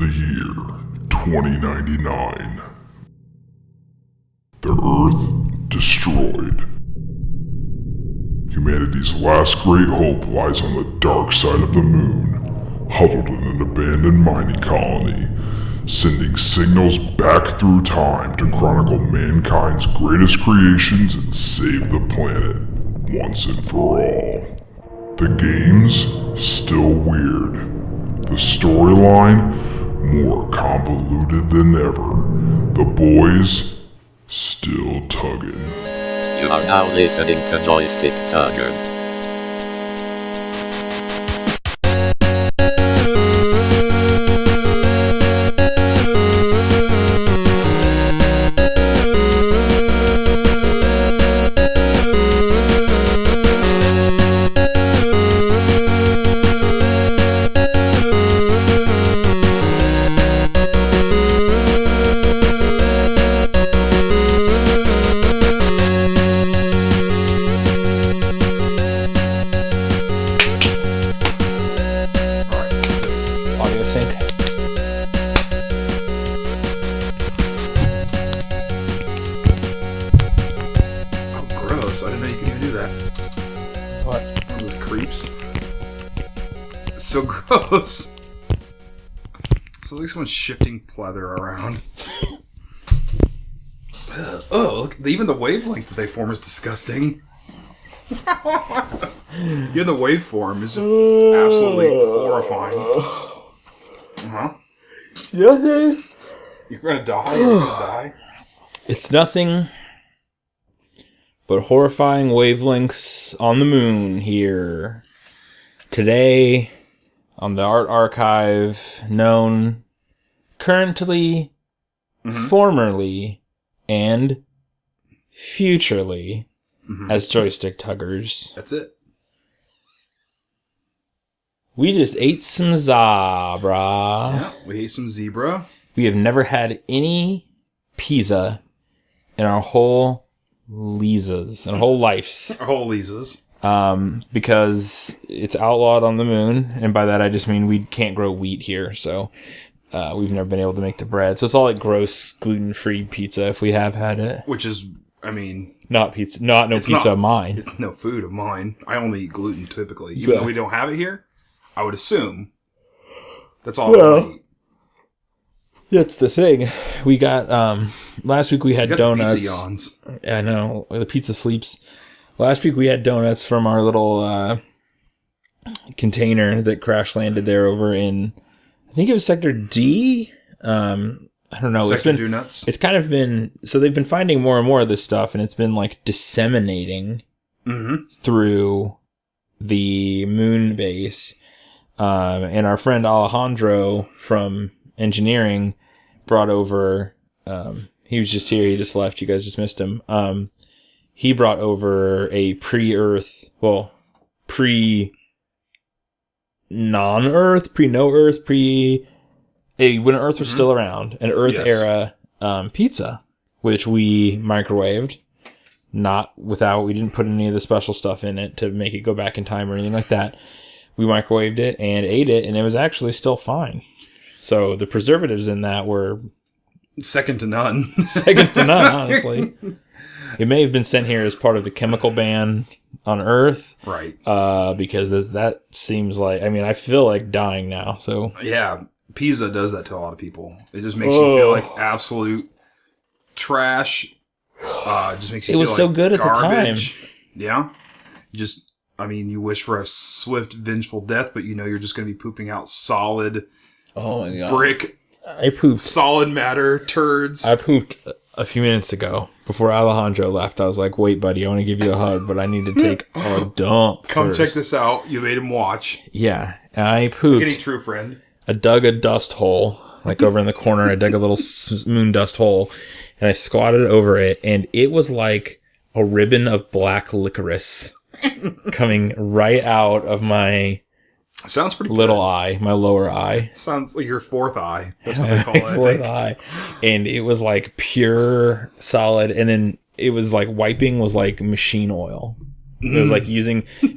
The year 2099. The Earth destroyed. Humanity's last great hope lies on the dark side of the moon, huddled in an abandoned mining colony, sending signals back through time to chronicle mankind's greatest creations and save the planet once and for all. The game's still weird. The storyline more convoluted than ever. The boys still tugging. You are now listening to Joystick Tuggers. So gross. So like someone's shifting pleather around. Oh, look, even the wavelength that they form is disgusting. Even the waveform is just absolutely horrifying. Nothing. You're gonna die. You're gonna die. It's nothing but horrifying wavelengths on the moon here. Today, on the art archive, known currently, formerly, and futurely as Joystick Tuggers. That's it. We just ate some zebra. Yeah, we ate some zebra. We have never had any pizza in our whole lives. Our whole lives. Because it's outlawed on the moon, and by that I just mean we can't grow wheat here, so we've never been able to make the bread. So it's all like gross gluten-free pizza if we have had it. Which is, I mean... Not pizza of mine. It's no food of mine. I only eat gluten typically. Even though we don't have it here, I would assume that's all I eat. That's the thing. We got, last week we had donuts. The pizza yawns. I know, the pizza sleeps. Last week we had donuts from our little container that crash landed there over in, I think it was Sector D. I don't know. Sector Do Nuts. It's kind of been, so they've been finding more and more of this stuff, and it's been like disseminating through the moon base. And our friend Alejandro from engineering brought over, he was just here, he just left, you guys just missed him. He brought over a pre-Earth, well, pre-non-Earth, pre-no-Earth, when Earth was still around, an Earth-era pizza, which we microwaved, we didn't put any of the special stuff in it to make it go back in time or anything like that. We microwaved it and ate it, and it was actually still fine. So the preservatives in that were... Second to none, honestly. It may have been sent here as part of the chemical ban on Earth. Right. Because that seems like... I mean, I feel like dying now, so... Yeah, pizza does that to a lot of people. It just makes you feel like absolute trash. Just makes you feel like it was so good garbage. At the time. Yeah. You wish for a swift, vengeful death, but you know you're just going to be pooping out solid brick... I pooped. Solid matter turds. I pooped a few minutes ago. Before Alejandro left, I was like, wait, buddy, I want to give you a hug, but I need to take a dump Come first. check this out. You made him watch. Yeah, I pooped. Any true friend. I dug a dust hole, like over in the corner. I dug a little moon dust hole, and I squatted over it, and it was like a ribbon of black licorice coming right out of my... Sounds pretty little good. eye, my lower eye. Sounds like your fourth eye. That's what they call it. Fourth eye. And it was like pure solid. And then it was like wiping was like machine oil. It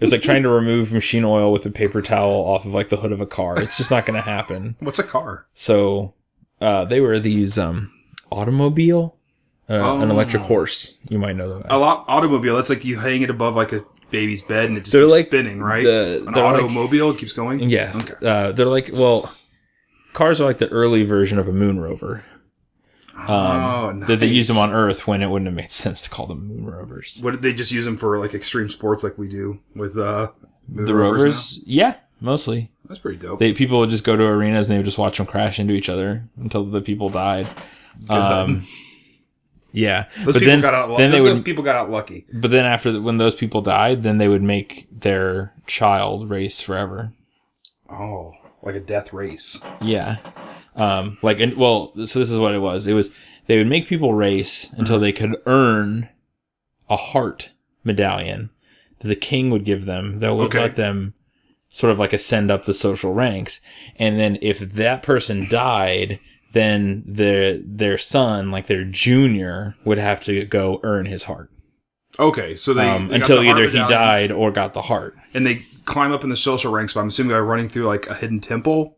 was like trying to remove machine oil with a paper towel off of like the hood of a car. It's just not going to happen. What's a car? So they were these automobile, an electric horse. You might know that. Automobile. That's like you hang it above like a baby's bed and it just keeps like spinning, right? An automobile like, keeps going? Yes. Okay. They're like, well, cars are like the early version of a moon rover. Nice. That they used them on Earth when it wouldn't have made sense to call them moon rovers. What did they just use them for, like extreme sports, like we do with moon the rovers? Yeah, mostly. That's pretty dope. People would just go to arenas and they would just watch them crash into each other until the people died. Yeah, people got out lucky. But then when those people died, then they would make their child race forever. Oh, like a death race. Yeah. So this is what it was. It was, they would make people race until they could earn a heart medallion that the king would give them that would let them sort of like ascend up the social ranks. And then if that person died, then their son, like their junior, would have to go earn his heart. Okay, so they until either he died or got the heart. And they climb up in the social ranks, but I'm assuming by running through like a hidden temple.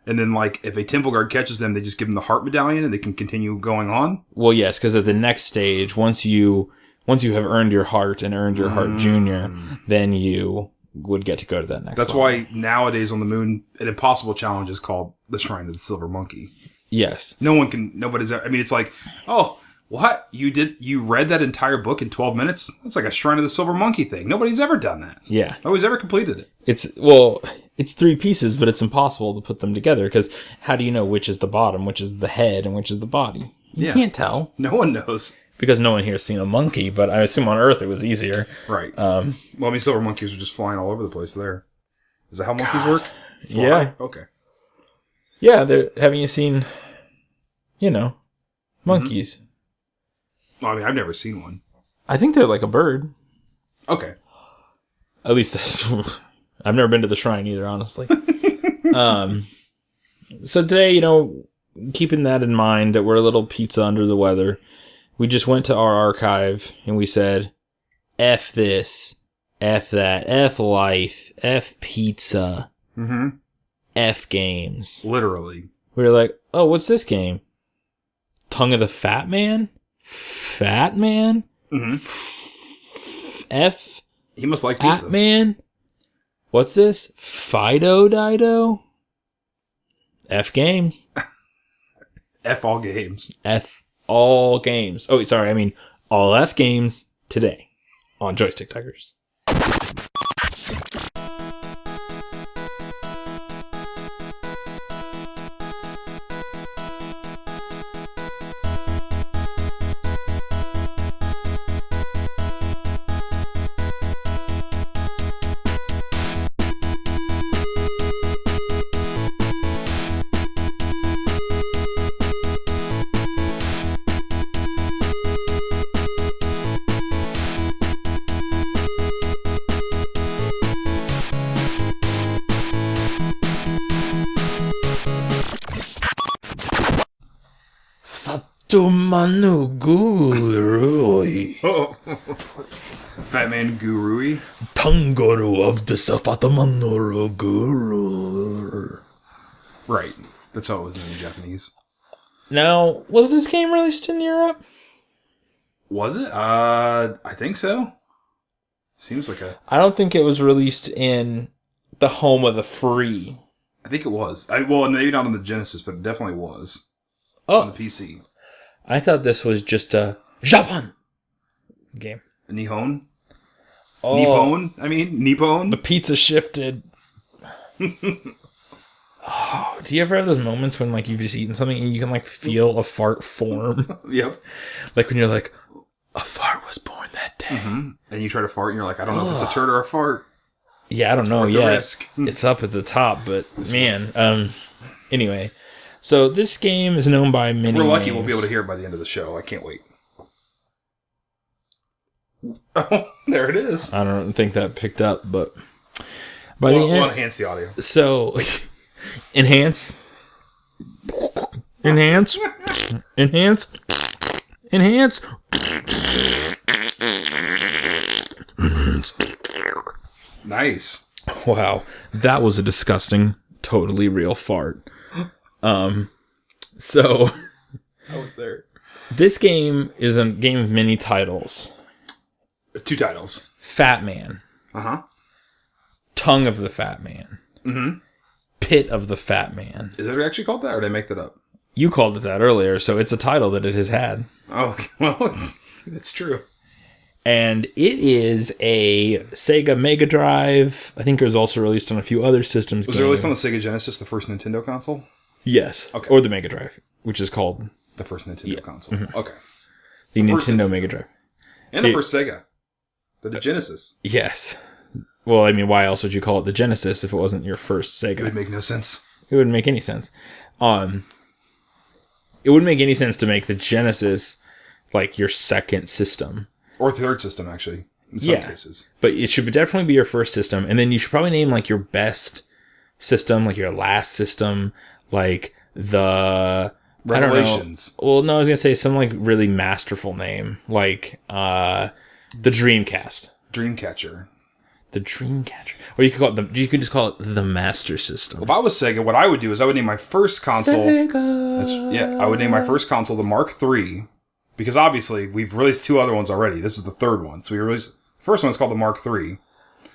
And then, like, if a temple guard catches them, they just give them the heart medallion and they can continue going on? Well, yes, because at the next stage, once you have earned your heart and earned your heart junior, then you would get to go to that next That's level. why nowadays on the moon, an impossible challenge is called the Shrine of the Silver Monkey. Yes. Nobody's ever, I mean, it's like, oh, what? You read that entire book in 12 minutes? It's like a Shrine of the Silver Monkey thing. Nobody's ever done that. Yeah. Nobody's ever completed it. It's 3 pieces, but it's impossible to put them together because how do you know which is the bottom, which is the head, and which is the body? You can't tell. No one knows. Because no one here has seen a monkey, but I assume on Earth it was easier. Right. Well, I mean, silver monkeys were just flying all over the place there. Is that how monkeys work? Fly? Yeah. Okay. Yeah, haven't you seen, monkeys? Mm-hmm. Well, I mean, I've never seen one. I think they're like a bird. Okay. At least that's... I've never been to the shrine either, honestly. So today, keeping that in mind, that we're a little pizza under the weather, we just went to our archive and we said, F this, F that, F life, F pizza, F games. Literally. We were like, oh, what's this game? Tongue of the Fat Man? Fat Man? F? He must like pizza. Fat Man? What's this? Fido Dido? F games. F all games. F all games. Oh, sorry. I mean, all F games today on Joystick Tuggers. Manu Gurui. Fat Man Gurui. Tanguru of the Safatamanu Guru. Right. That's how it was in Japanese. Now, was this game released in Europe? Was it? I think so. Seems like a... I don't think it was released in the home of the free. I think it was. Well, maybe not on the Genesis, but it definitely was. Oh. On the PC. I thought this was just a Japan game. A Nihon? Oh. Nippon? I mean, Nippon? The pizza shifted. Oh, do you ever have those moments when like you've just eaten something and you can like feel a fart form? Yep. Like when you're like, a fart was born that day. And you try to fart and you're like, I don't know if it's a turd or a fart. Yeah, I don't know yet. It's up at the top, but man. Anyway. So this game is known by many If we're lucky, names. we'll be able to hear it by the end of the show. I can't wait. Oh, there it is. I don't think that picked up, but We'll enhance the audio. So, enhance. Nice. Wow, that was a disgusting, totally real fart. So I was there. This game is a game of many titles. 2 titles. Fat Man. Uh-huh. Tongue of the Fat Man. Mm-hmm. Pit of the Fat Man. Is it actually called that, or did I make that up? You called it that earlier, so it's a title that it has had. Oh, well, that's true. And it is a Sega Mega Drive. I think it was also released on a few other systems. Was it released on the Sega Genesis, the first Nintendo console? Yes. Okay. Or the Mega Drive, which is called... The first Nintendo console. Mm-hmm. Okay. The Nintendo Mega Drive. And the first Sega. The Genesis. Yes. Well, I mean, why else would you call it the Genesis if it wasn't your first Sega? It would make no sense. It wouldn't make any sense. It wouldn't make any sense to make the Genesis like your second system. Or third system, actually, in some cases. But it should definitely be your first system. And then you should probably name like your best system, like your last system, like the... Revelations. I don't know. Well, no, I was going to say some like really masterful name. Like the Dreamcast. Dreamcatcher. The Dreamcatcher. Or you could call it you could just call it the Master System. Well, if I was Sega, what I would do is I would name my first console... Sega. I would name my first console the Mark III. Because obviously, we've released 2 other ones already. This is the third one. So we released... The first one's called the Mark III.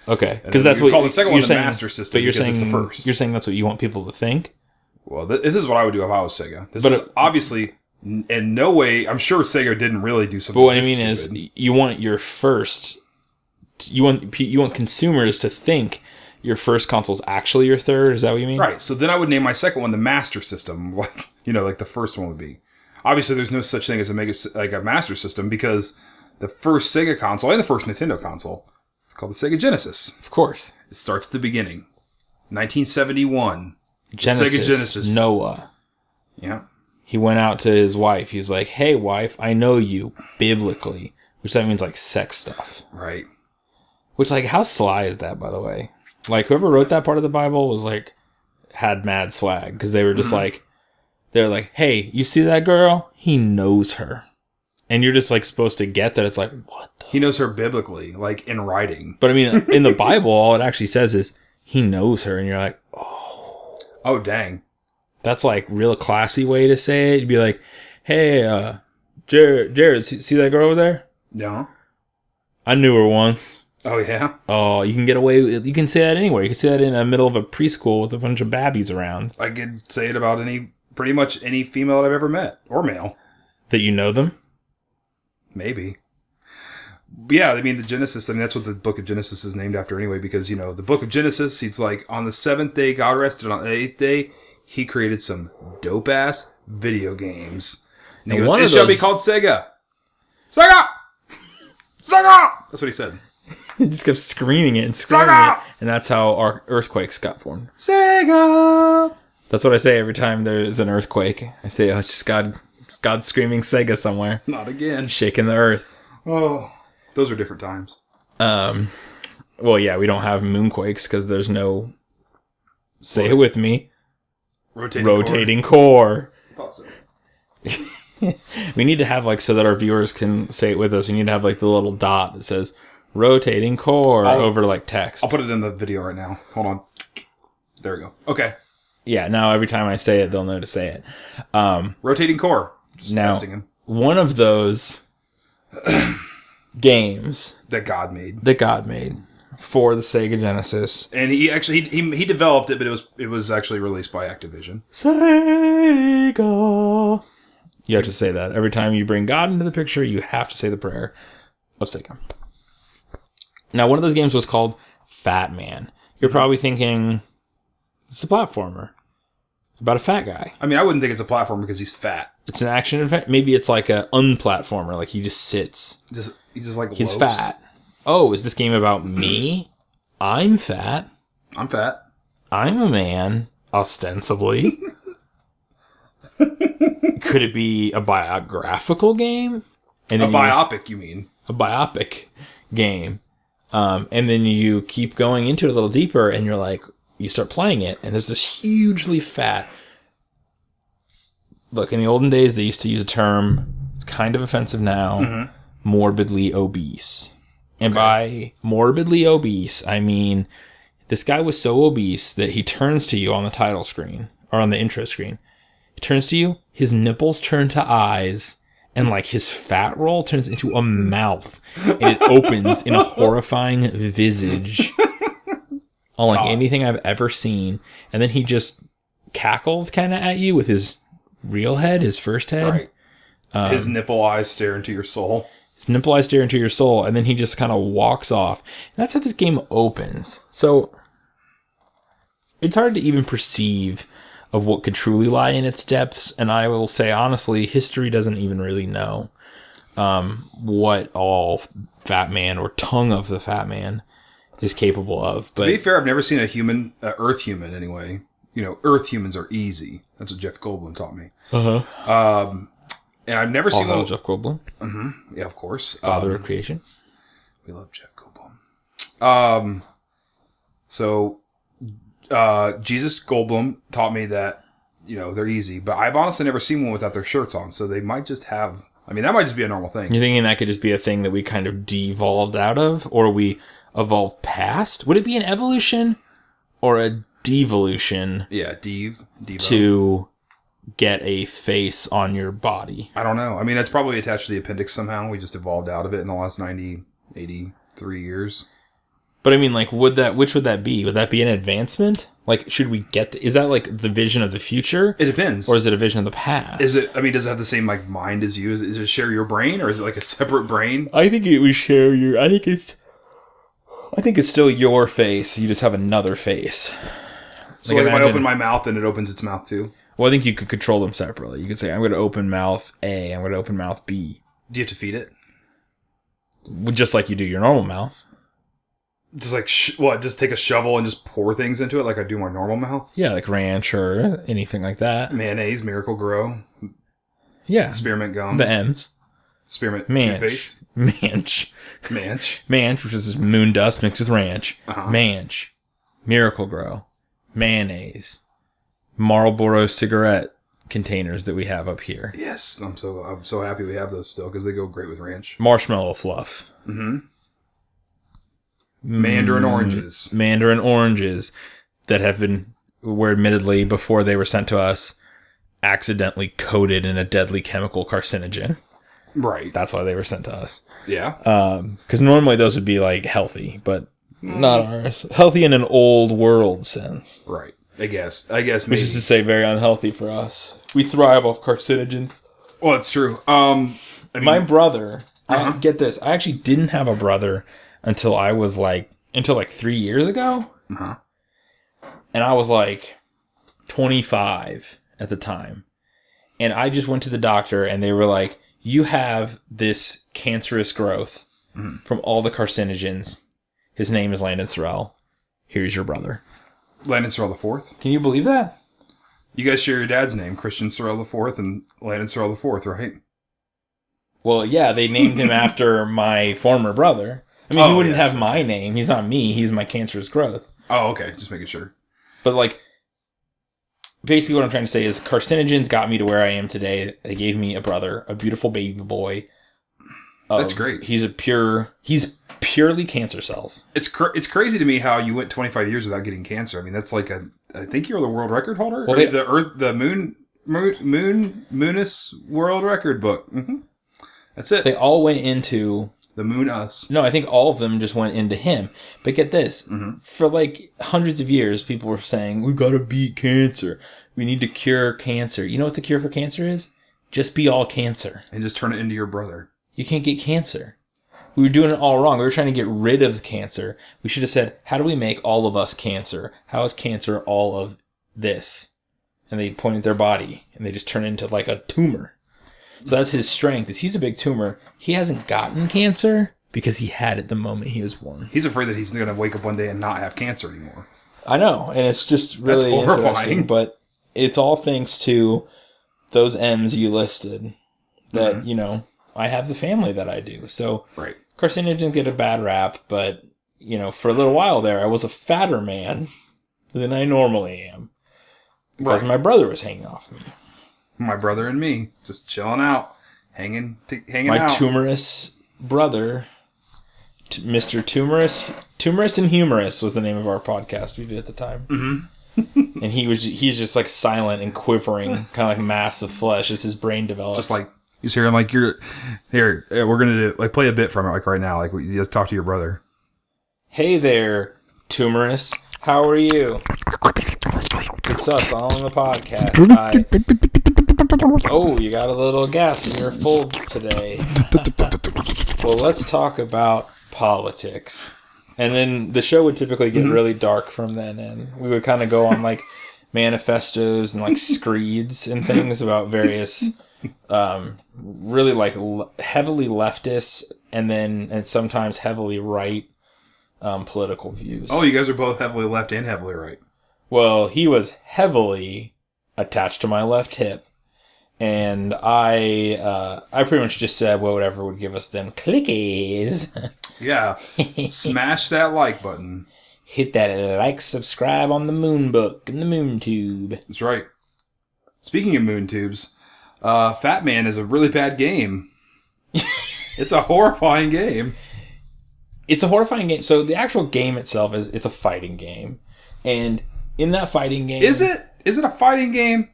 Okay. Because that's what... call the second one the saying, Master System but you're because saying, it's the first. You're saying that's what you want people to think? Well, this is what I would do if I was Sega. This is obviously... In no way... I'm sure Sega didn't really do something But what I mean stupid. is, you want your first... You want consumers to think your first console is actually your third? Is that what you mean? Right. So then I would name my second one the Master System, like like the first one would be. Obviously, there's no such thing as a Master System because the first Sega console and the first Nintendo console is called the Sega Genesis. Of course. It starts at the beginning, 1971. Genesis. Sega Genesis. Noah. Yeah. He went out to his wife. He's like, "Hey, wife, I know you biblically," which that means like sex stuff. Right. Which, like, how sly is that, by the way? Like, whoever wrote that part of the Bible was, like, had mad swag. Because they were just like, they're like, hey, you see that girl? He knows her. And you're just, like, supposed to get that. It's like, what the... He knows her biblically, like, in writing. But, I mean, in the Bible, all it actually says is, he knows her. And you're like, oh. Oh, dang. That's, like, real classy way to say it. You'd be like, hey, Jared, see that girl over there? No. I knew her once. Oh, yeah? Oh, you can get away with... You can say that anywhere. You can say that in the middle of a preschool with a bunch of babbies around. I could say it about pretty much any female that I've ever met. Or male. That you know them? Maybe. But yeah, I mean, the Genesis, I mean, that's what the book of Genesis is named after anyway, because, the book of Genesis, he's like, on the 7th day, God rested. On the 8th day, he created some dope-ass video games. And he goes, it shall be called Sega. Sega! Sega! That's what he said. He just kept screaming it and screaming it. And that's how our earthquakes got formed. Sega! That's what I say every time there's an earthquake. I say, oh, it's just God. It's God screaming Sega somewhere. Not again. Shaking the earth. Oh, those are different times. Well, yeah, we don't have moonquakes because there's no... Say it with me. Rotating core. I thought so. We need to have, like, so that our viewers can say it with us, we need to have, like, the little dot that says... Rotating core over like text. I'll put it in the video right now. Hold on. There we go. Okay. Yeah, now every time I say it, they'll know to say it. Rotating core. Just now, testing him. One of those games that God made for the Sega Genesis, and he actually he developed it, but it was actually released by Activision. Sega. You have to say that every time you bring God into the picture. You have to say the prayer of Sega. Now, one of those games was called Fat Man. You're probably thinking, it's a platformer about a fat guy. I mean, I wouldn't think it's a platformer because he's fat. It's an action adventure. Maybe it's like a unplatformer, like he just sits. He's like he's loafs. fat. Oh, is this game about me? I'm fat. I'm fat. I'm a man, ostensibly. Could it be a biographical game? And a biopic, you mean? A biopic game. And then you keep going into it a little deeper, and you're like, you start playing it, and there's this hugely fat... Look, in the olden days, they used to use a term, it's kind of offensive now, morbidly obese. And by morbidly obese, I mean this guy was so obese that he turns to you on the title screen, or on the intro screen. He turns to you, his nipples turn to eyes, and like his fat roll turns into a mouth. And it opens in a horrifying visage. Unlike anything I've ever seen. And then he just cackles kind of at you with his real head, his first head. Right. His nipple eyes stare into your soul. His nipple eyes stare into your soul, and then he just kind of walks off. And that's how this game opens. So it's hard to even perceive of what could truly lie in its depths. And I will say, honestly, history doesn't even really know what all Fat Man or tongue of the Fat Man is capable of. But to be fair, I've never seen a human, Earth human anyway. You know, Earth humans are easy. That's what Jeff Goldblum taught me. And I've never seen one. Jeff Goldblum. Yeah, of course. Father of creation. We love Jeff Goldblum. So Jesus Goldblum taught me that, you know, they're easy. But I've honestly never seen one without their shirts on. So they might just have... I mean, that might just be a normal thing. You're thinking that could just be a thing that we kind of devolved out of? Or we evolved past? Would it be an evolution or a devolution? Yeah, Devo. To get a face on your body. I don't know. I mean, it's probably attached to the appendix somehow. We just evolved out of it in the last 83 years. But I mean, like, which would that be? Would that be an advancement? Like, should we get... is that, like, the vision of the future? It depends. Or is it a vision of the past? Is it... I mean, does it have the same, like, mind as you? Is it share your brain? Or is it, like, a separate brain? I think it would share your... I think it's still your face. You just have another face. So, like, if I open my mouth, then it opens its mouth, too? Well, I think you could control them separately. You could say, I'm going to open mouth A. I'm going to open mouth B. Do you have to feed it? Just like you do your normal mouth. Just like, just take a shovel and just pour things into it like I do my normal mouth? Yeah, like ranch or anything like that. Mayonnaise, Miracle Grow. Yeah. Spearmint gum. The M's. Spearmint Manch. toothpaste. Manch, which is moon dust mixed with ranch. Manch. Miracle Grow. Mayonnaise. Marlboro cigarette containers that we have up here. Yes, I'm so happy we have those still because they go great with ranch. Marshmallow fluff. Mandarin oranges. Mandarin oranges that were admittedly, before they were sent to us, accidentally coated in a deadly chemical carcinogen. Right. That's why they were sent to us. Yeah. Because normally those would be like healthy, but not ours. Healthy in an old world sense. Right. I guess maybe. Which is to say very unhealthy for us. We thrive off carcinogens. Well, it's true. My brother, get this, I actually didn't have a brother until 3 years ago. And I was like 25 at the time. And I just went to the doctor and they were like, you have this cancerous growth from all the carcinogens. His name is Landon Sorrell. Here's your brother. Landon Sorrell IV? Can you believe that? You guys share your dad's name, Christian Sorrell IV and Landon Sorrell IV, right? Well, yeah, they named him after my former brother. I mean, he wouldn't have my name. He's not me. He's my cancerous growth. Oh, okay. Just making sure. But, like, basically what I'm trying to say is carcinogens got me to where I am today. They gave me a brother, a beautiful baby boy. That's great. He's purely cancer cells. It's crazy to me how you went 25 years without getting cancer. I mean, that's like I think you're the world record holder. Well, the Moonus world record book. That's it. They all went into the Moon Us. No, I think all of them just went into him. But get this, for like hundreds of years, people were saying, we gotta beat cancer. We need to cure cancer. You know what the cure for cancer is? Just be all cancer. And just turn it into your brother. You can't get cancer. We were doing it all wrong. We were trying to get rid of cancer. We should have said, how do we make all of us cancer? How is cancer all of this? And they point at their body, and they just turn into like a tumor. So that's his strength. Is he's a big tumor. He hasn't gotten cancer because he had it the moment he was born. He's afraid that he's going to wake up one day and not have cancer anymore. I know, and it's just really interesting. But it's all thanks to those M's you listed that, you know, I have the family that I do. So carcinogens get a bad rap, but, you know, for a little while there, I was a fatter man than I normally am. Because my brother was hanging off me. My brother and me, just chilling out, hanging my out. tumorous brother Mr. Tumorous and Humorous was the name of our podcast we did at the time. Mm-hmm. And he's just like silent and quivering, kind of like mass of flesh as his brain develops. Just like he's hearing like you're here. We're gonna do like play a bit from it like right now. Like you just talk to your brother. Hey there, Tumorous. How are you? It's us all on the podcast. Oh, you got a little gas in your folds today. Well, let's talk about politics. And then the show would typically get really dark from then, and we would kind of go on like manifestos and like screeds and things about various really like heavily leftist and sometimes heavily right political views. Oh, you guys are both heavily left and heavily right. Well, he was heavily attached to my left hip, and I pretty much just said, well, whatever would give us them clickies. Yeah. Smash that like button. Hit that like, subscribe on the Moon Book and the Moon Tube. That's right. Speaking of moon tubes, Fat Man is a really bad game. It's a horrifying game. It's a horrifying game. So the actual game itself it's a fighting game, and in that fighting game, is it a fighting game?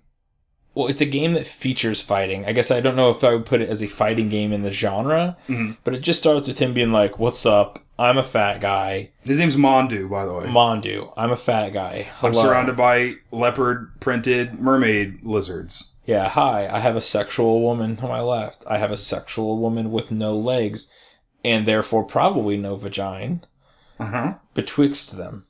Well, it's a game that features fighting. I guess I don't know if I would put it as a fighting game in the genre, but it just starts with him being like, "What's up? I'm a fat guy." His name's Mondu, by the way. Mondu. I'm a fat guy. Hello. I'm surrounded by leopard-printed mermaid lizards. Yeah, hi. I have a sexual woman on my left. I have a sexual woman with no legs, and therefore probably no vagina. Betwixt them.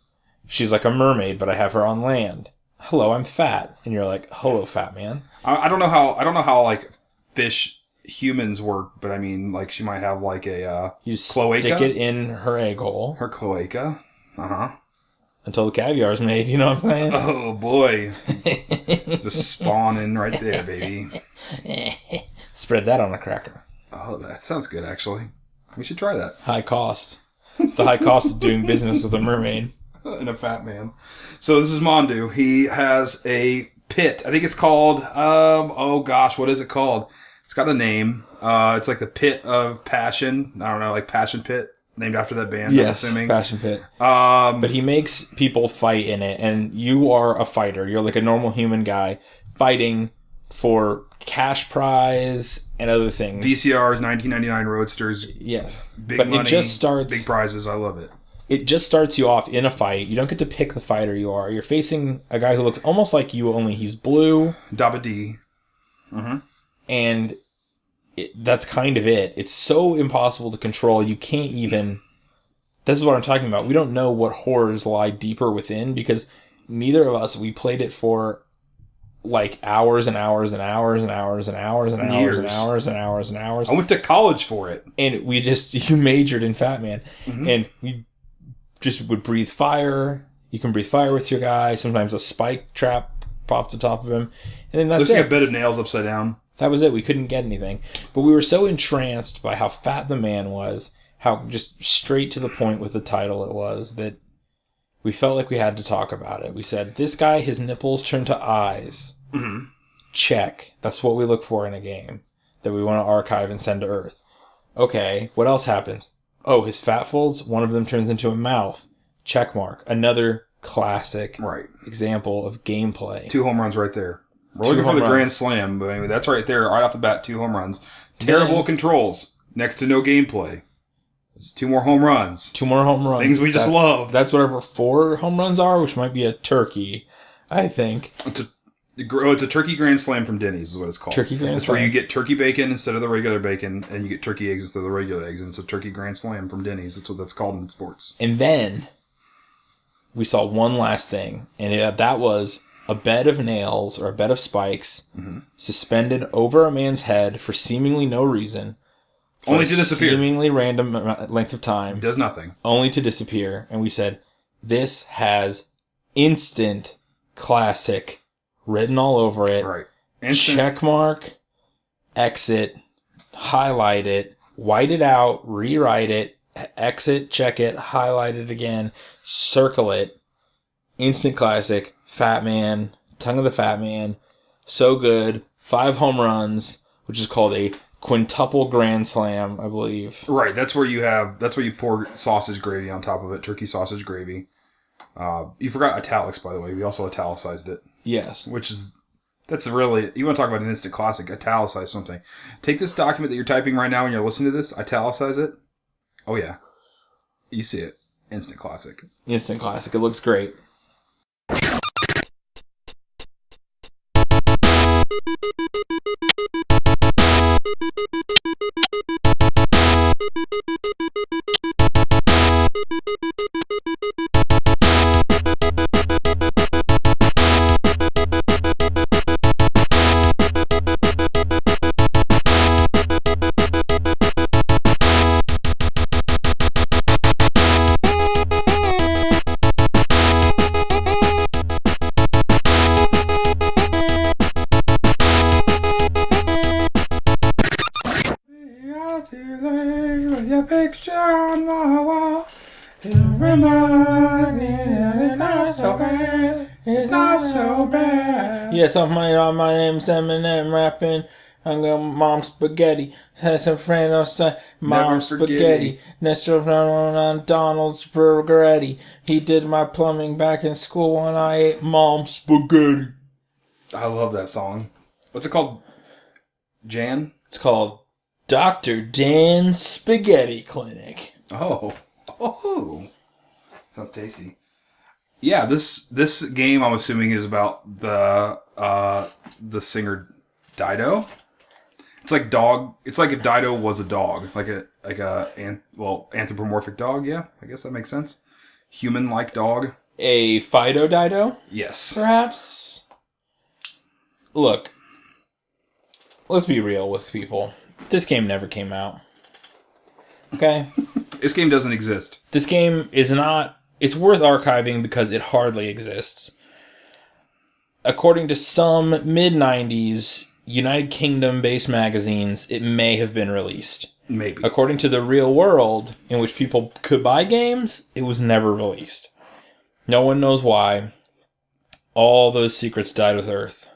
She's like a mermaid, but I have her on land. Hello, I'm fat. And you're like, hello, fat man. I don't know how like fish humans work, but I mean, like she might have like a you cloaca. Stick it in her egg hole. Her cloaca. Until the caviar's made, you know what I'm saying? Oh boy. Just spawning right there, baby. Spread that on a cracker. Oh, that sounds good, actually. We should try that. High cost. It's the high cost of doing business with a mermaid. And a fat man. So this is Mondu. He has a pit. I think it's called, what is it called? It's got a name. It's like the Pit of Passion. I don't know, like Passion Pit, named after that band, yes, I'm assuming. Passion Pit. But he makes people fight in it, and you are a fighter. You're like a normal human guy fighting for cash prize and other things. VCRs, 1999 Roadsters. Yes. Big but money, it just starts, big prizes. I love it. It just starts you off in a fight. You don't get to pick the fighter you are. You're facing a guy who looks almost like you, only he's blue. Dabba D. And that's kind of it. It's so impossible to control. You can't even... This is what I'm talking about. We don't know what horrors lie deeper within because neither of us, we played it for like hours and hours and hours and hours and hours and hours Years. and hours and hours and hours. I went to college for it. And you majored in Fat Man. And we just would breathe fire. You can breathe fire with your guy. Sometimes a spike trap popped on top of him. And then that's Looks like it. a bed of nails upside down. That was it. We couldn't get anything. But we were so entranced by how fat the man was, how just straight to the point with the title it was, that we felt like we had to talk about it. We said, this guy, his nipples turn to eyes. Check. That's what we look for in a game that we want to archive and send to Earth. Okay, what else happens? Oh, his fat folds, one of them turns into a mouth. Check mark. Another classic example of gameplay. 2 home runs right there. We're looking for the grand slam, but I mean, that's right there, right off the bat, 2 home runs. Terrible controls, next to no gameplay. It's 2 more home runs. 2 more home runs. Things we just love. That's whatever 4 home runs are, which might be a turkey, I think. It's a turkey grand slam from Denny's is what it's called. Turkey grand slam. Where you get turkey bacon instead of the regular bacon, and you get turkey eggs instead of the regular eggs, and it's a turkey grand slam from Denny's. That's what that's called in sports. And then we saw one last thing, and that was a bed of nails or a bed of spikes suspended over a man's head for seemingly no reason. Only to disappear. Seemingly random length of time. Does nothing. Only to disappear. And we said, this has instant classic written all over it. Right. Instant. Check mark, exit, highlight it, white it out, rewrite it, exit, check it, highlight it again, circle it. Instant classic. Fat Man, Tongue of the Fat Man, so good, 5 home runs, which is called a quintuple grand slam, I believe. Right, that's where you pour sausage gravy on top of it, turkey sausage gravy. You forgot italics, by the way. We also italicized it. Yes. That's really, you want to talk about an instant classic, italicize something. Take this document that you're typing right now and you're listening to this, italicize it. Oh yeah. You see it. Instant classic. Instant classic. It looks great. With your picture on my wall, it'll remind me that it's not so bad. It's not so bad. Yes, my name's Eminem rapping. I'm going Mom Spaghetti. Has a friend outside. Mom Spaghetti. Next on Donald Spaghetti. He did my plumbing back in school when I ate Mom Spaghetti. I love that song. What's it called? Jan? It's called Dr. Dan's Spaghetti Clinic. Oh. Sounds tasty. Yeah, this game I'm assuming is about the singer Dido. It's like dog. It's like if Dido was a dog, like a anthropomorphic dog. Yeah, I guess that makes sense. Human-like dog. A Fido Dido? Yes. Perhaps. Look, let's be real with people. This game never came out. Okay? This game doesn't exist. This game is not... It's worth archiving because it hardly exists. According to some mid-90s United Kingdom-based magazines, it may have been released. Maybe. According to the real world, in which people could buy games, it was never released. No one knows why. All those secrets died with Earth.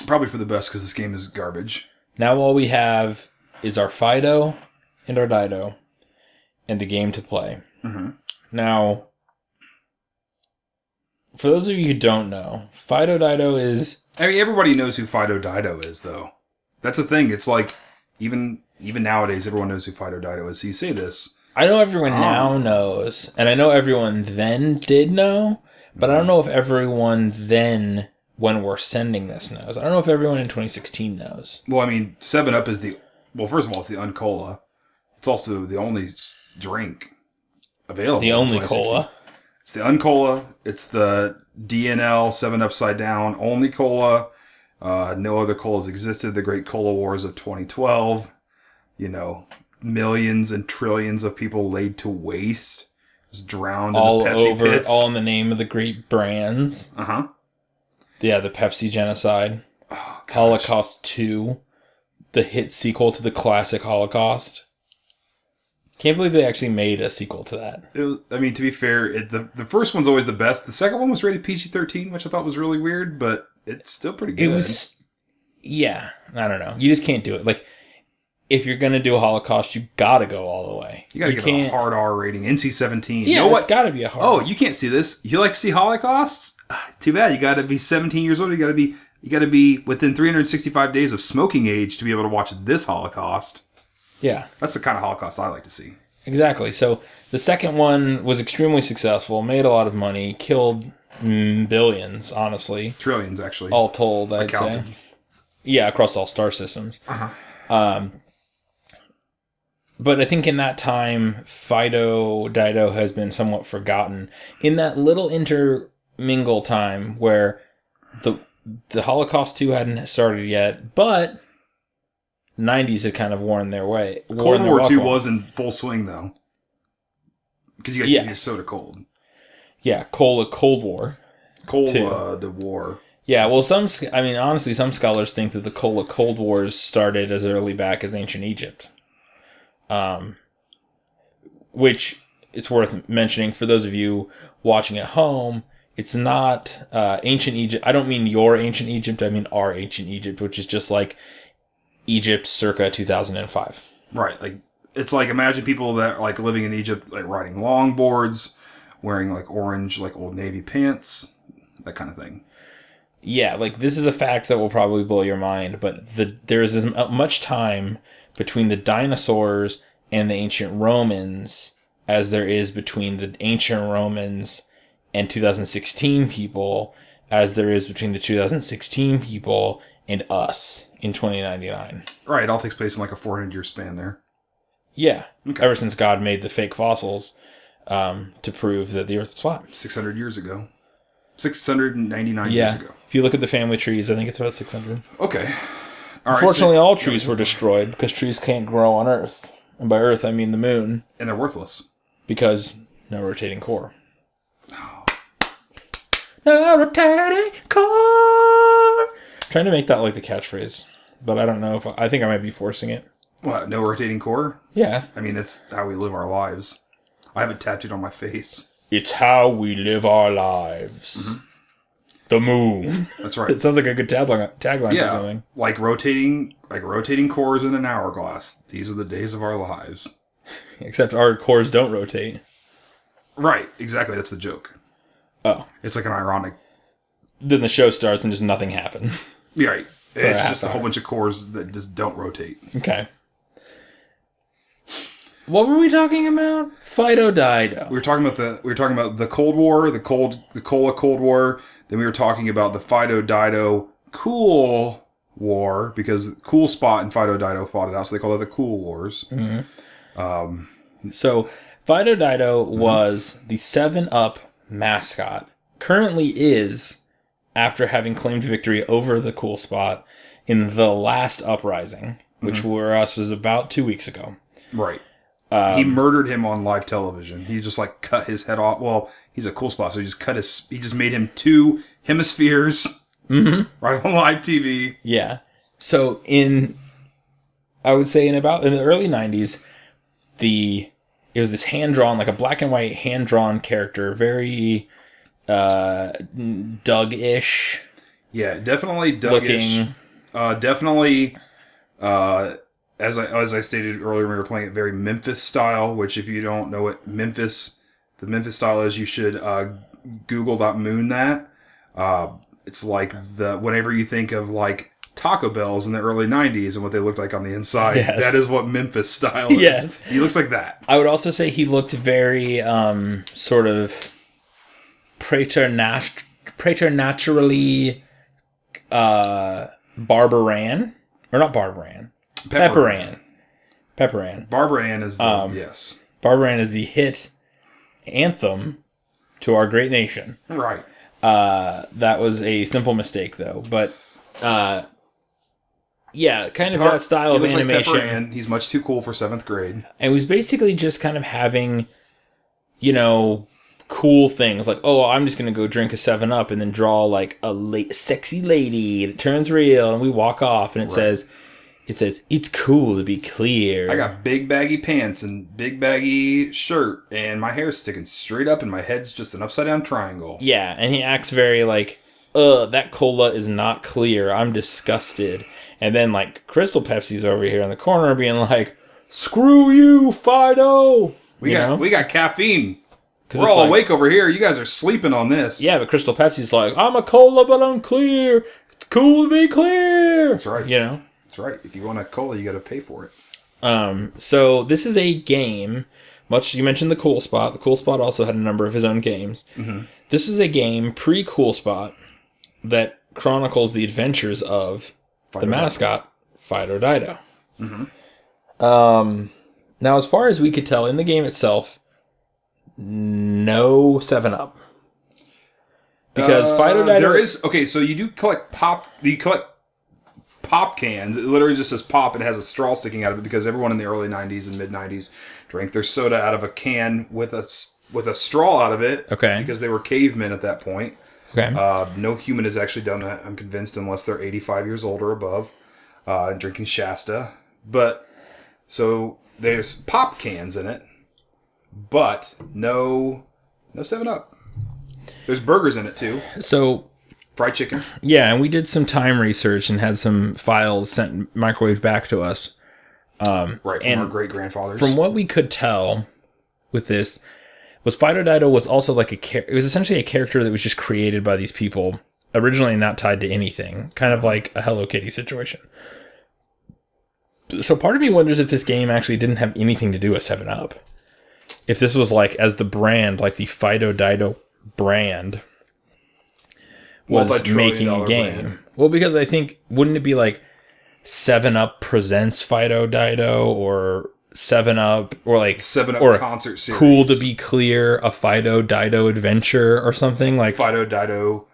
Probably for the best, because this game is garbage. Now all we have is our Fido and our Dido, and a game to play. Mm-hmm. Now, for those of you who don't know, Fido Dido is... I mean, everybody knows who Fido Dido is, though. That's the thing. It's like, even nowadays, everyone knows who Fido Dido is. So you say this. I know everyone now knows, and I know everyone then did know, but I don't know if everyone then, when we're sending this, knows. I don't know if everyone in 2016 knows. Well, I mean, 7-Up is the... Well, first of all, it's the Uncola. It's also the only drink available. The only cola. It's the Uncola. It's the DNL 7 Upside Down only cola. No other colas existed. The Great Cola Wars of 2012. You know, millions and trillions of people laid to waste, just drowned all in the Pepsi over, pits. all in the name of the great brands. Uh-huh. Yeah, the Pepsi genocide. Oh, gosh. Holocaust 2, the hit sequel to the classic Holocaust. Can't believe they actually made a sequel to that. It was, I mean, to be fair, the first one's always the best. The second one was rated PG-13, which I thought was really weird, but it's still pretty good. It was, yeah, I don't know. You just can't do it. Like, if you're going to do a Holocaust, you got to go all the way. You got to give it a hard R rating. NC-17. Yeah, you know what? It's got to be a hard Oh, you can't see this. You like to see Holocausts? Too bad. You got to be 17 years old. You got to be within 365 days of smoking age to be able to watch this Holocaust. Yeah. That's the kind of Holocaust I like to see. Exactly. So the second one was extremely successful, made a lot of money, killed billions, honestly. Trillions, actually. All told, I'd Accounted. say. Yeah, across all star systems. Uh-huh. But I think in that time, Fido Dido has been somewhat forgotten. In that little intermingle time where the Holocaust 2 hadn't started yet, but 90s had kind of worn their way. Cold War 2 was in full swing, though. Because you got to keep your soda cold. Yeah, Cold War. The war. Yeah, well, honestly, some scholars think that the Cold Wars started as early back as ancient Egypt. Which it's worth mentioning for those of you watching at home. It's not ancient Egypt. I don't mean your ancient Egypt. I mean our ancient Egypt, which is just like Egypt circa 2005. Right. Like, it's like, imagine people that like living in Egypt, like riding longboards, wearing like orange, like Old Navy pants, that kind of thing. Yeah, like this is a fact that will probably blow your mind, but there is as much time between the dinosaurs and the ancient Romans as there is between the ancient Romans and 2016 people as there is between the 2016 people and us in 2099. Right. It all takes place in like a 400-year span there. Yeah. Okay. Ever since God made the fake fossils to prove that the Earth is flat. 600 years ago. 699 years ago. If you look at the family trees, I think it's about 600. Okay. All right, Unfortunately, all trees were destroyed because trees can't grow on Earth. And by Earth, I mean the moon. And they're worthless. Because no rotating core. No rotating core! Trying to make that like the catchphrase. But I don't know if... I think I might be forcing it. What, no rotating core? Yeah. I mean, that's how we live our lives. I have it tattooed on my face. It's how we live our lives. Mm-hmm. The moon. That's right. It sounds like a good tagline for something. Like rotating cores in an hourglass. These are the days of our lives. Except our cores don't rotate. Right, exactly. That's the joke. Oh. It's like an ironic... Then the show starts and just nothing happens. Yeah, right. It's just a whole bunch of cores that just don't rotate. Okay. What were we talking about? Fido Dido. We were talking about the Cold War, the Cola Cold War. Then we were talking about the Fido Dido Cool War, because Cool Spot and Fido Dido fought it out, so they call it the Cool Wars. Mm-hmm. So Fido Dido was the 7-Up mascot. Currently is, after having claimed victory over the Cool Spot in the last uprising, which was about 2 weeks ago. Right. He murdered him on live television. He just like cut his head off. Well, he's a Cool Spot, so he just made him 2 hemispheres right on live TV. Yeah. So I would say in the early 90s, it was this hand-drawn, like a black and white hand-drawn character, very Doug-ish. Yeah, definitely Doug-ish. Definitely, as I stated earlier, we were playing it very Memphis style, which if you don't know what the Memphis style is, you should Google.moon that. It's like whenever you think of like Taco Bells in the early 90s and what they looked like on the inside, yes. That is what Memphis style is. Yes. He looks like that. I would also say he looked very sort of preternaturally Barbaran. Or not Barbaran. Pepperan. Barbaran is the, yes. Barbaran is the hit anthem to our great nation. Right. That was a simple mistake, though. But, yeah, kind of that style of animation. Like Pepperan. He's much too cool for 7th grade. And was basically just kind of having, cool things. Like, oh, I'm just going to go drink a 7-Up and then draw, like, a sexy lady that turns real. And we walk off, and it says, it's cool to be clear. I got big baggy pants and big baggy shirt, and my hair's sticking straight up, and my head's just an upside-down triangle. Yeah, and he acts very like, that cola is not clear. I'm disgusted. And then, like, Crystal Pepsi's over here in the corner being like, screw you, Fido! We got caffeine. We're all awake over here. You guys are sleeping on this. Yeah, but Crystal Pepsi's like, I'm a cola, but I'm clear. It's cool to be clear. That's right. That's right. If you want a cola, you got to pay for it. So this is a game. You mentioned the Cool Spot. The Cool Spot also had a number of his own games. Mm-hmm. This is a game pre-Cool Spot that chronicles the adventures of the mascot Fido Dido. Mm-hmm. Now, as far as we could tell in the game itself, no 7-Up. Because Fido Dido... There is... Okay, so you do collect pop... You collect pop cans. It literally just says pop and it has a straw sticking out of it because everyone in the early 90s and mid-90s drank their soda out of a can with a straw out of it. Okay. Because they were cavemen at that point. Okay. No human has actually done that, I'm convinced, unless they're 85 years old or above and drinking Shasta. But, so there's pop cans in it, but no 7-Up. There's burgers in it, too. So, Fried chicken. Yeah, and we did some time research and had some files sent microwave back to us. Right, from our great-grandfathers. From what we could tell with this, was Fido Dido was also like it was essentially a character that was just created by these people, originally not tied to anything, kind of like a Hello Kitty situation. So part of me wonders if this game actually didn't have anything to do with 7-Up. If this was like, as the brand, like the Fido Dido brand was making a game. Brand. Well, because I think, wouldn't it be like 7-Up presents Fido Dido, or 7-Up, or like 7-Up or concert series? Cool to be clear, a Fido Dido adventure or something like Fido Dido.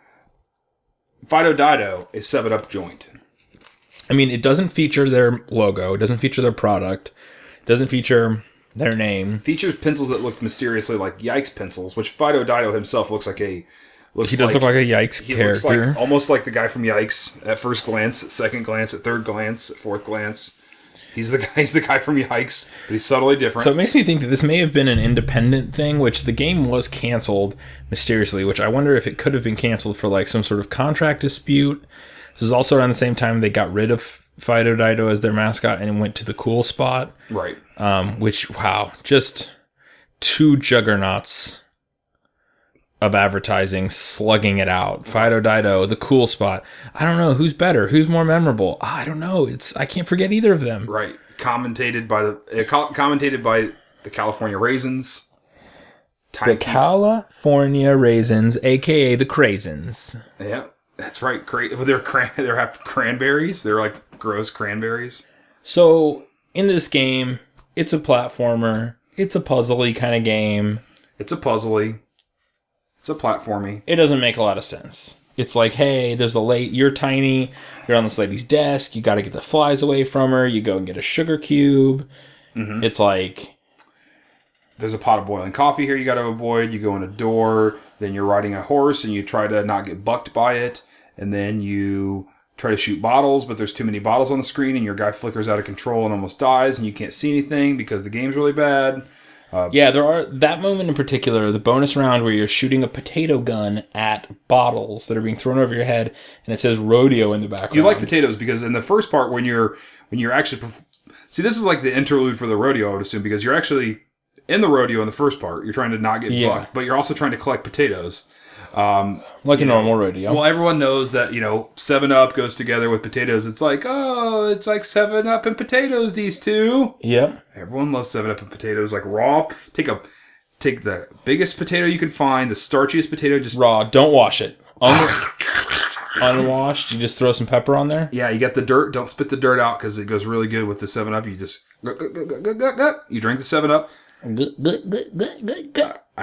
Fido Dido is 7-Up joint. I mean, it doesn't feature their logo. It doesn't feature their product. It doesn't feature their name. Features pencils that look mysteriously like Yikes pencils, which Fido Dido himself looks like a... He does look like a Yikes character. Looks like, almost like the guy from Yikes at first glance, at second glance, at third glance, at fourth glance. He's the guy from Yikes, but he's subtly different. So it makes me think that this may have been an independent thing, which the game was canceled mysteriously, which I wonder if it could have been canceled for like some sort of contract dispute. This is also around the same time they got rid of Fido Dido as their mascot and went to the Cool Spot. Right. Which, wow, just two juggernauts of advertising slugging it out. Fido Dido, the Cool Spot. I don't know who's better, who's more memorable. I don't know. I can't forget either of them. Right. Commentated by the California Raisins. The California Raisins, aka the Craisins. Yeah, that's right. They have cranberries. They're like gross cranberries. So in this game, it's a platformer. It's a puzzly kind of game. It's a puzzly. It's a platformy. It doesn't make a lot of sense. It's like, hey, you're tiny, you're on this lady's desk, you got to get the flies away from her, you go and get a sugar cube. Mm-hmm. It's like... There's a pot of boiling coffee here you got to avoid, you go in a door, then you're riding a horse and you try to not get bucked by it, and then you try to shoot bottles, but there's too many bottles on the screen and your guy flickers out of control and almost dies and you can't see anything because the game's really bad. There are that moment in particular, the bonus round where you're shooting a potato gun at bottles that are being thrown over your head, and it says rodeo in the background. You like potatoes because in the first part when you're actually see, this is like the interlude for the rodeo, I would assume, because you're actually in the rodeo in the first part. You're trying to not get bucked, but you're also trying to collect potatoes. Like a normal rodeo. Well, everyone knows that, 7-Up goes together with potatoes. It's like, it's like 7-Up and potatoes, these two. Yep. Everyone loves 7-Up and potatoes. Like raw. Take the biggest potato you can find, the starchiest potato. Just raw. Don't wash it. Unwashed. You just throw some pepper on there. Yeah, you got the dirt. Don't spit the dirt out because it goes really good with the 7-Up. You just you drink the 7-Up. And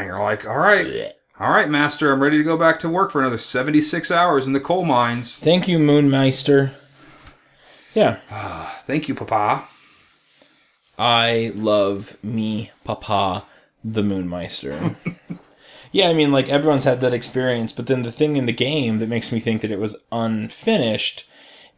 you're like, all right, master, I'm ready to go back to work for another 76 hours in the coal mines. Thank you, Moonmeister. Yeah. Thank you, Papa. I love me, Papa, the Moonmeister. Yeah, I mean, like, everyone's had that experience, but then the thing in the game that makes me think that it was unfinished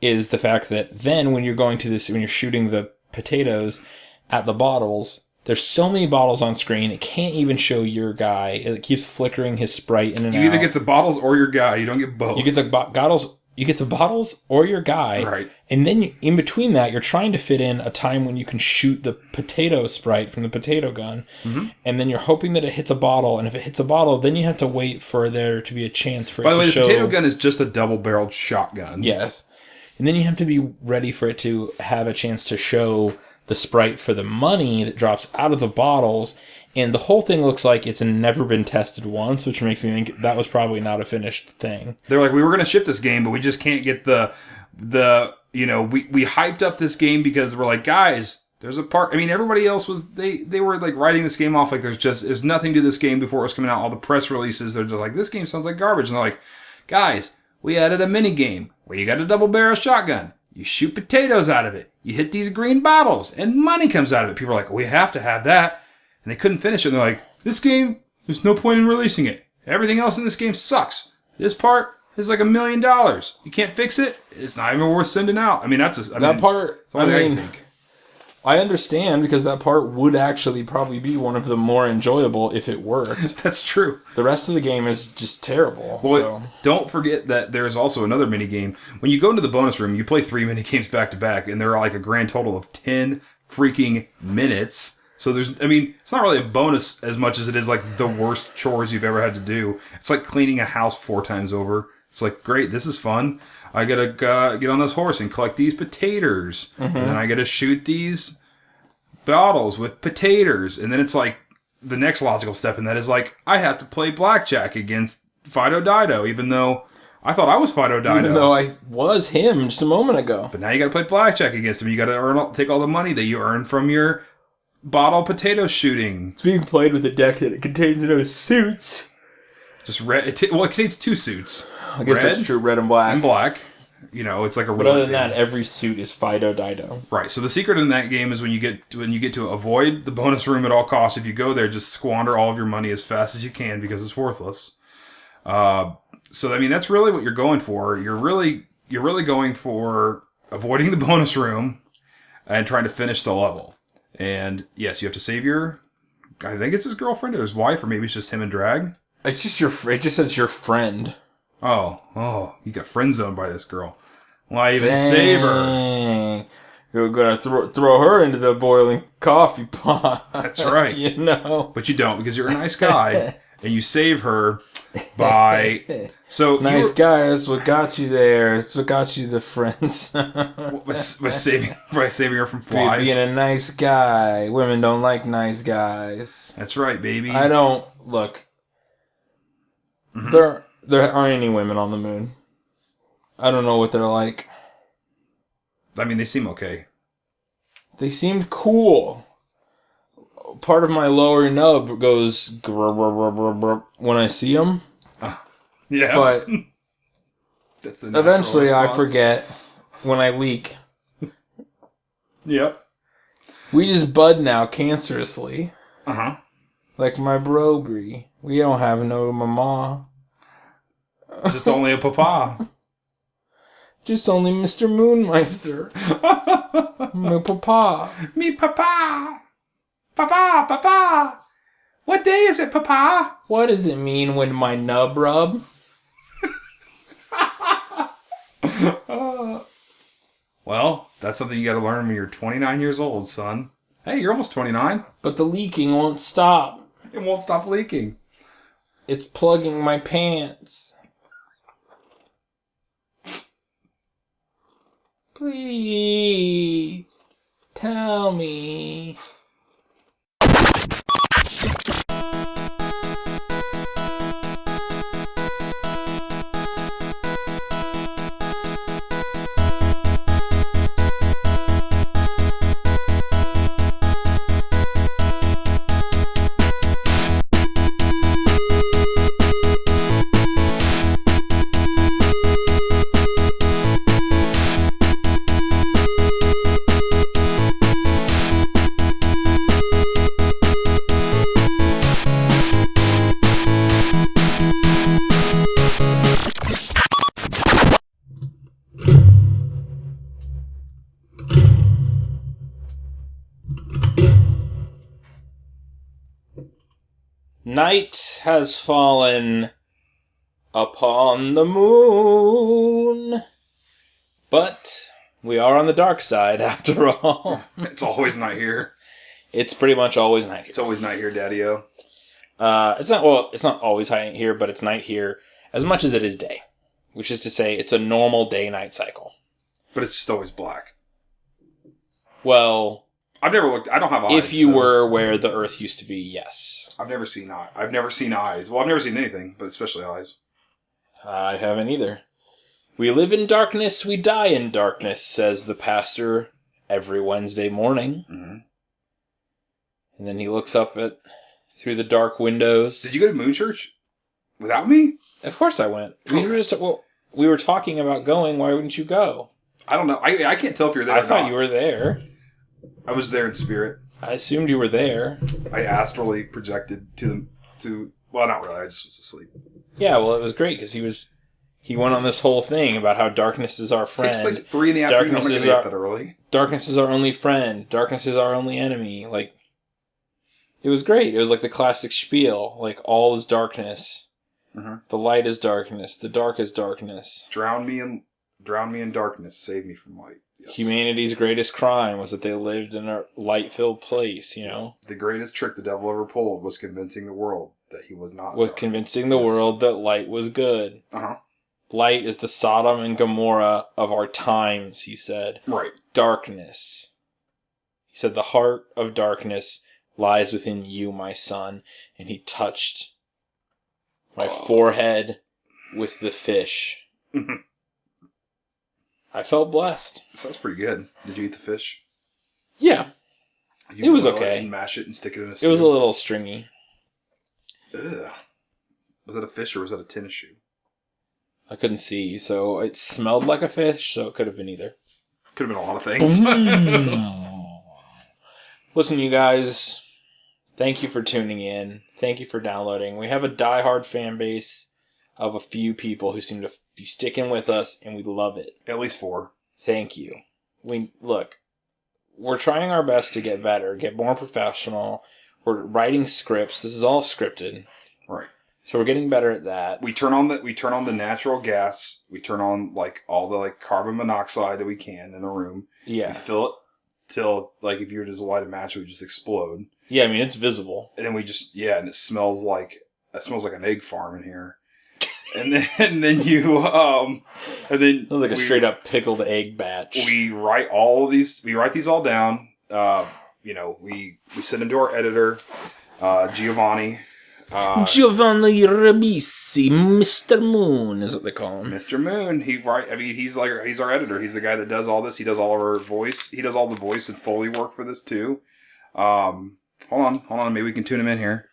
is the fact that then when you're when you're shooting the potatoes at the bottles, there's so many bottles on screen, it can't even show your guy. It keeps flickering his sprite in and out. You either get the bottles or your guy. You don't get both. You get the bottles or your guy. Right. And then in between that, you're trying to fit in a time when you can shoot the potato sprite from the potato gun. Mm-hmm. And then you're hoping that it hits a bottle. And if it hits a bottle, then you have to wait for there to be a chance for it to show. By the way, the potato gun is just a double-barreled shotgun. Yes. And then you have to be ready for it to have a chance to show the sprite for the money that drops out of the bottles, and the whole thing looks like it's never been tested once, which makes me think that was probably not a finished thing. They're like, we were going to ship this game, but we just can't get we hyped up this game because we're like, guys, there's a part. I mean, everybody else was they were like writing this game off like there's nothing to this game before it was coming out. All the press releases, they're just like, this game sounds like garbage, and they're like, guys, we added a mini game where you got a double barrel shotgun. You shoot potatoes out of it. You hit these green bottles, and money comes out of it. People are like, we have to have that. And they couldn't finish it. And they're like, this game, there's no point in releasing it. Everything else in this game sucks. This part is like $1 million. You can't fix it. It's not even worth sending out. I mean, I think. I understand, because that part would actually probably be one of the more enjoyable if it worked. That's true. The rest of the game is just terrible. Well, so. don't forget that there's also another mini game. When you go into the bonus room, you play 3 mini games back to back, and there are like a grand total of 10 freaking minutes. So it's not really a bonus as much as it is like the worst chores you've ever had to do. It's like cleaning a house 4 times over. It's like, great, this is fun. I gotta get on this horse and collect these potatoes. And then I gotta shoot these bottles with potatoes. And then it's like, the next logical step in that is like, I have to play blackjack against Fido Dido, even though I thought I was Fido Dido. Even though I was him just a moment ago. But now you gotta play blackjack against him. You gotta take all the money that you earn from your bottle potato shooting. It's being played with a deck that contains no suits. Just red. It contains 2 suits. I guess that's true. Red and black. And black. It's like a. But other than that, every suit is Fido Dido. Right. So the secret in that game is when you get to avoid the bonus room at all costs. If you go there, just squander all of your money as fast as you can because it's worthless. So that's really what you're going for. You're really going for avoiding the bonus room and trying to finish the level. And yes, you have to save your. I think it's his girlfriend or his wife, or maybe it's just him and drag. It's just it just says your friend. Oh, you got friend zoned by this girl. Why even save her? You're gonna throw her into the boiling coffee pot. That's right. But you don't, because you're a nice guy, and you save her by. So nice guy. That's what got you there. That's what got you the friends. by saving her from flies. Being a nice guy. Women don't like nice guys. That's right, baby. I don't look. Mm-hmm. There aren't any women on the moon. I don't know what they're like. They seem okay. They seemed cool. Part of my lower nub goes grr, grr, grr, grr, grr, when I see them. Yeah. But that's the eventually response. I forget when I leak. Yep. We just bud now cancerously. Uh-huh. Like my brobry. We don't have no mama. Just only a papa. Just only Mr. Moonmeister. My papa. Me papa. Papa. What day is it, papa? What does it mean when my nub rub? Well, that's something you gotta learn when you're 29 years old, son. Hey, you're almost 29. But the leaking won't stop. It won't stop leaking. It's plugging my pants. Please, tell me. Night has fallen upon the moon. But we are on the dark side after all. It's always night here. It's pretty much always night here. It's always night here, Daddy-O. It's not always night here, but it's night here as much as it is day. Which is to say, it's a normal day-night cycle. But it's just always black. Well, I've never looked. I don't have eyes. If you were where the Earth used to be, yes. I've never seen eyes. Well, I've never seen anything, but especially eyes. I haven't either. We live in darkness, we die in darkness, says the pastor every Wednesday morning. Mm-hmm. And then he looks up through the dark windows. Did you go to Moon Church without me? Of course I went. Okay. We were talking about going. Why wouldn't you go? I don't know. I can't tell if you're there I or thought not. you were there. I was there in spirit. I assumed you were there. I astrally projected to well, not really. I just was asleep. Yeah, well, it was great because He went on this whole thing about how darkness is our friend. Takes place at 3 in the afternoon. I'm not going to get that early. Darkness is our only friend. Darkness is our only enemy. Like, it was great. It was like the classic spiel. Like, all is darkness. Mm-hmm. The light is darkness. The dark is darkness. Drown me in darkness. Save me from light. Yes. Humanity's greatest crime was that they lived in a light-filled place, you know? The greatest trick the devil ever pulled was convincing the world that he was not Was convincing the world that light was good. Uh-huh. Light is the Sodom and Gomorrah of our times, he said. Right. Darkness. He said, the heart of darkness lies within you, my son. And he touched my forehead with the fish. I felt blessed. Sounds pretty good. Did you eat the fish? Yeah. It was okay. And mash it and stick it in a stew? It was a little stringy. Ugh. Was that a fish or was that a tennis shoe? I couldn't see, so it smelled like a fish, so it could have been either. Could have been a lot of things. Listen, you guys, thank you for tuning in. Thank you for downloading. We have a diehard fan base of a few people who seem to be sticking with us, and we love it. At least 4. Thank you. We're trying our best to get better, get more professional. We're writing scripts. This is all scripted. Right. So we're getting better at that. We turn on the natural gas. We turn on all the carbon monoxide that we can in the room. Yeah. We fill it till if you were to just light a match, it would just explode. Yeah, I mean it's visible. And then we just and it smells like an egg farm in here. And then you it was like a straight up pickled egg batch. We write these all down. We send them to our editor, Giovanni. Giovanni Ribisi, Mr. Moon is what they call him. Mr. Moon. He's our editor. He's the guy that does all this. He does all of our voice. He does all the voice and Foley work for this too. Hold on. Maybe we can tune him in here.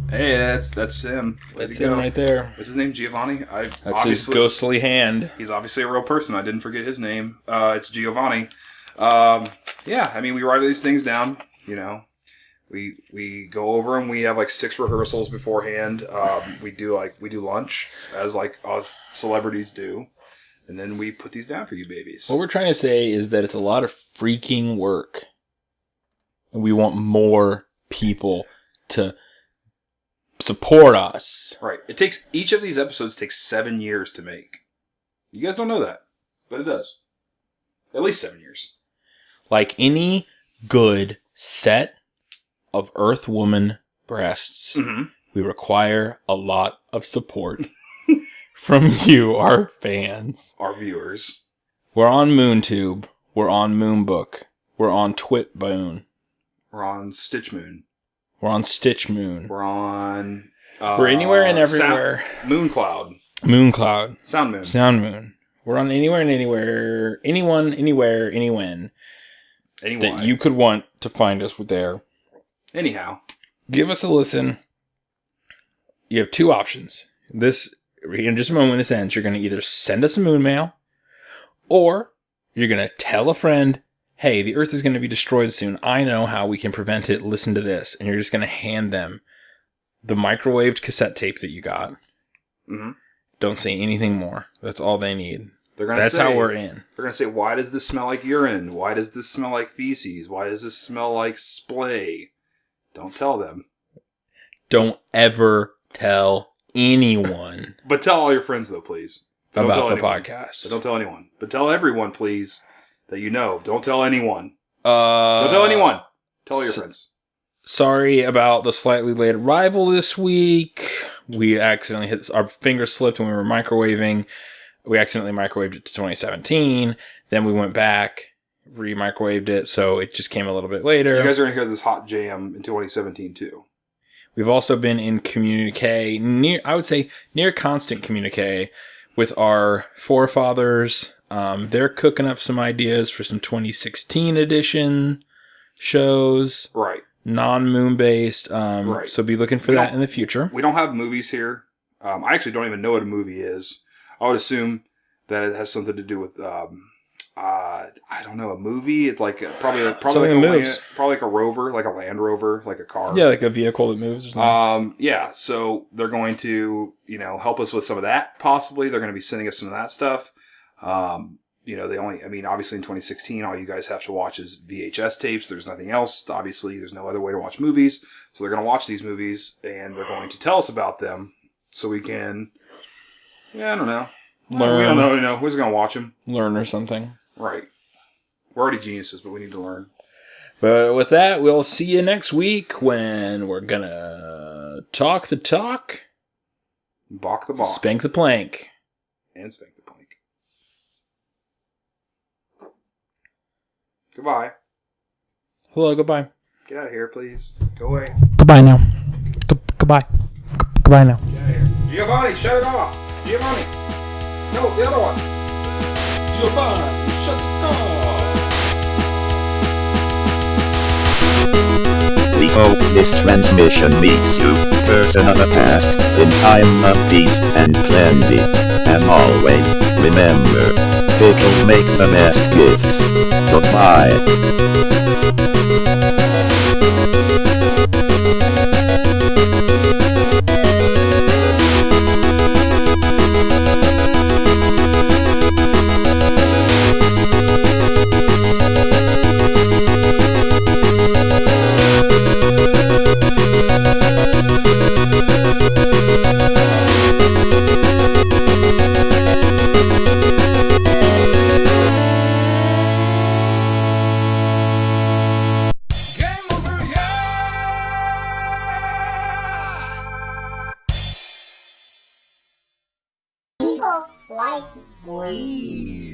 Hey, that's him. That's him right there. What's his name? Giovanni? That's his ghostly hand. He's obviously a real person. I didn't forget his name. It's Giovanni. We write these things down, We go over them. We have 6 rehearsals beforehand. We do lunch as us celebrities do, and then we put these down for you babies. What we're trying to say is that it's a lot of freaking work, and we want more people to support us. Right. Each of these episodes takes 7 years to make. You guys don't know that, but it does. At least 7 years. Like any good set of Earth Woman breasts, we require a lot of support from you, our fans. Our viewers. We're on MoonTube. We're on Moonbook. We're on Twitboon. We're on Stitch Moon. We're on Stitch Moon. We're on... we're anywhere and everywhere. Mooncloud. Mooncloud. Sound Moon. Sound Moon. We're on anywhere and anywhere. Anyone, anywhere, anywhen. That you could want to find us there. Anyhow. Give us a listen. You have 2 options. In just a moment when this ends, you're going to either send us a moon mail, or you're going to tell a friend, hey, the Earth is going to be destroyed soon. I know how we can prevent it. Listen to this. And you're just going to hand them the microwaved cassette tape that you got. Mm-hmm. Don't say anything more. That's all they need. That's how we're in. They're going to say, why does this smell like urine? Why does this smell like feces? Why does this smell like splay? Don't tell them. Don't ever tell anyone. But tell all your friends, though, please. About the podcast. But don't tell anyone. But tell everyone, please, that you know. Don't tell anyone. Don't tell anyone. Tell all your friends. Sorry about the slightly late arrival this week. We accidentally our finger slipped when we were microwaving. We accidentally microwaved it to 2017. Then we went back, re-microwaved it, so it just came a little bit later. You guys are going to hear this hot jam in 2017, too. We've also been in communique, near constant communique with our forefathers. They're cooking up some ideas for some 2016 edition shows. Right. Non-moon based. Right. So be looking for that in the future. We don't have movies here. I actually don't even know what a movie is. I would assume that it has something to do with I don't know, a movie. It's like probably Something that moves. Probably like a rover, like a Land Rover, like a car. Yeah, like a vehicle that moves or something. Yeah, so they're going to, help us with some of that, possibly. They're going to be sending us some of that stuff. Obviously in 2016, all you guys have to watch is VHS tapes. There's nothing else. Obviously, there's no other way to watch movies. So they're going to watch these movies, and they're going to tell us about them so we can, I don't know. Learn. We don't know. We're just going to watch them. Learn or something. Right. We're already geniuses, but we need to learn. But with that, we'll see you next week when we're gonna talk the talk, Balk the balk. spank the plank. And spank the plank. Goodbye. Hello, goodbye. Get out of here, please. Go away. Goodbye now. Goodbye. Goodbye now. Get out of here. Giovanni, shut it off. Giovanni. No, the other one. Giovanni, shut it off. We hope this transmission meets you, person of the past, in times of peace and plenty. As always, remember, pickles make the best gifts. Goodbye. People like weed.